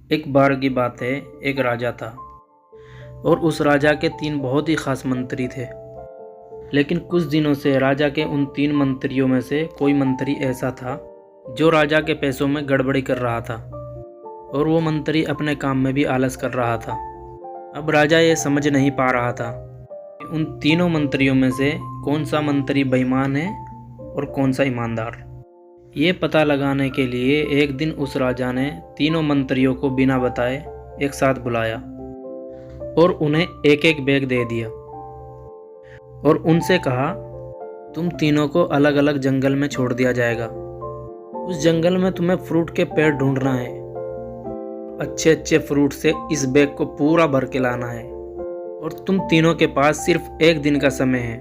एक बार की बात है, एक राजा था और उस राजा के 3 बहुत ही ख़ास मंत्री थे। लेकिन कुछ दिनों से राजा के उन 3 मंत्रियों में से कोई मंत्री ऐसा था जो राजा के पैसों में गड़बड़ी कर रहा था और वो मंत्री अपने काम में भी आलस कर रहा था। अब राजा ये समझ नहीं पा रहा था कि उन तीनों मंत्रियों में से कौन सा मंत्री बेईमान है और कौन सा ईमानदार। ये पता लगाने के लिए एक दिन उस राजा ने तीनों मंत्रियों को बिना बताए एक साथ बुलाया और उन्हें एक एक बैग दे दिया और उनसे कहा, तुम तीनों को अलग अलग जंगल में छोड़ दिया जाएगा। उस जंगल में तुम्हें फ्रूट के पेड़ ढूंढना है। अच्छे अच्छे फ्रूट से इस बैग को पूरा भर के लाना है और तुम तीनों के पास सिर्फ एक दिन का समय है।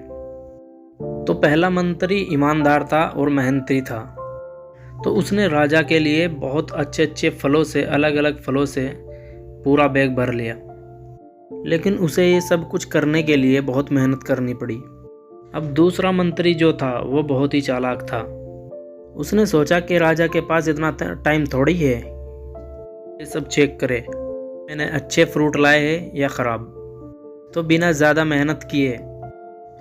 तो पहला मंत्री ईमानदार था और मेहनती था, तो उसने राजा के लिए बहुत अच्छे अच्छे फलों से, अलग अलग फलों से पूरा बैग भर लिया। लेकिन उसे ये सब कुछ करने के लिए बहुत मेहनत करनी पड़ी। अब दूसरा मंत्री जो था वो बहुत ही चालाक था। उसने सोचा कि राजा के पास इतना टाइम थोड़ी है ये सब चेक करे, मैंने अच्छे फ्रूट लाए हैं या ख़राब। तो बिना ज़्यादा मेहनत किए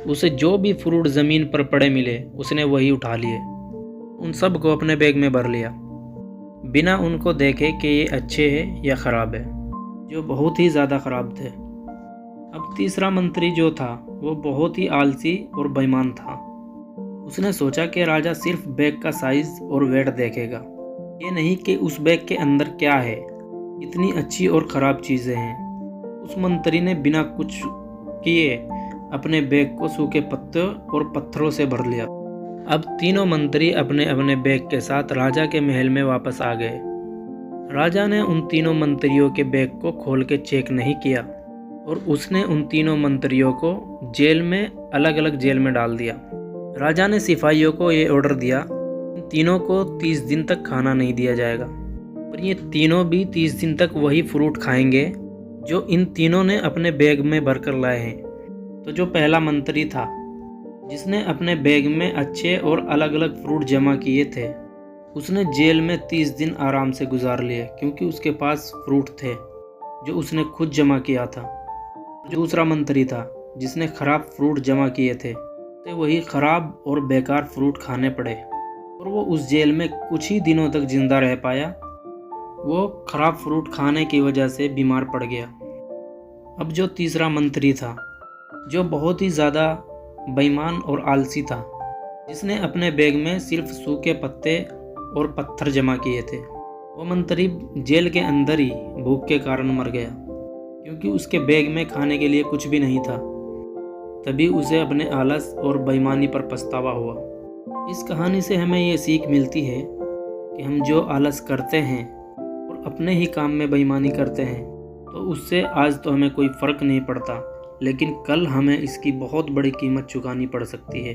उसे जो भी फ्रूट ज़मीन पर पड़े मिले उसने वही उठा लिए, उन सब को अपने बैग में भर लिया बिना उनको देखे कि ये अच्छे हैं या ख़राब है, जो बहुत ही ज़्यादा ख़राब थे। अब तीसरा मंत्री जो था वो बहुत ही आलसी और बेईमान था। उसने सोचा कि राजा सिर्फ बैग का साइज़ और वेट देखेगा, ये नहीं कि उस बैग के अंदर क्या है, इतनी अच्छी और ख़राब चीज़ें हैं। उस मंत्री ने बिना कुछ किए अपने बैग को सूखे पत्तों और पत्थरों से भर लिया। अब तीनों मंत्री अपने अपने बैग के साथ राजा के महल में वापस आ गए। राजा ने उन तीनों मंत्रियों के बैग को खोल के चेक नहीं किया और उसने उन तीनों मंत्रियों को जेल में, अलग अलग जेल में डाल दिया। राजा ने सिपाहियों को ये ऑर्डर दिया, इन तीनों को 30 दिन तक खाना नहीं दिया जाएगा और ये तीनों भी 30 दिन तक वही फ्रूट खाएंगे जो इन तीनों ने अपने बैग में भर कर लाए हैं। तो जो पहला मंत्री था जिसने अपने बैग में अच्छे और अलग अलग फ्रूट जमा किए थे, उसने जेल में 30 दिन आराम से गुजार लिए क्योंकि उसके पास फ्रूट थे जो उसने खुद जमा किया था। जो दूसरा मंत्री था जिसने खराब फ्रूट जमा किए थे, तो वही खराब और बेकार फ्रूट खाने पड़े और वो उस जेल में कुछ ही दिनों तक जिंदा रह पाया। वो खराब फ्रूट खाने की वजह से बीमार पड़ गया। अब जो तीसरा मंत्री था जो बहुत ही ज़्यादा बेईमान और आलसी था, जिसने अपने बैग में सिर्फ सूखे पत्ते और पत्थर जमा किए थे, वो मंत्री जेल के अंदर ही भूख के कारण मर गया क्योंकि उसके बैग में खाने के लिए कुछ भी नहीं था। तभी उसे अपने आलस और बेईमानी पर पछतावा हुआ। इस कहानी से हमें ये सीख मिलती है कि हम जो आलस करते हैं और अपने ही काम में बेईमानी करते हैं तो उससे आज तो हमें कोई फ़र्क नहीं पड़ता, लेकिन कल हमें इसकी बहुत बड़ी कीमत चुकानी पड़ सकती है।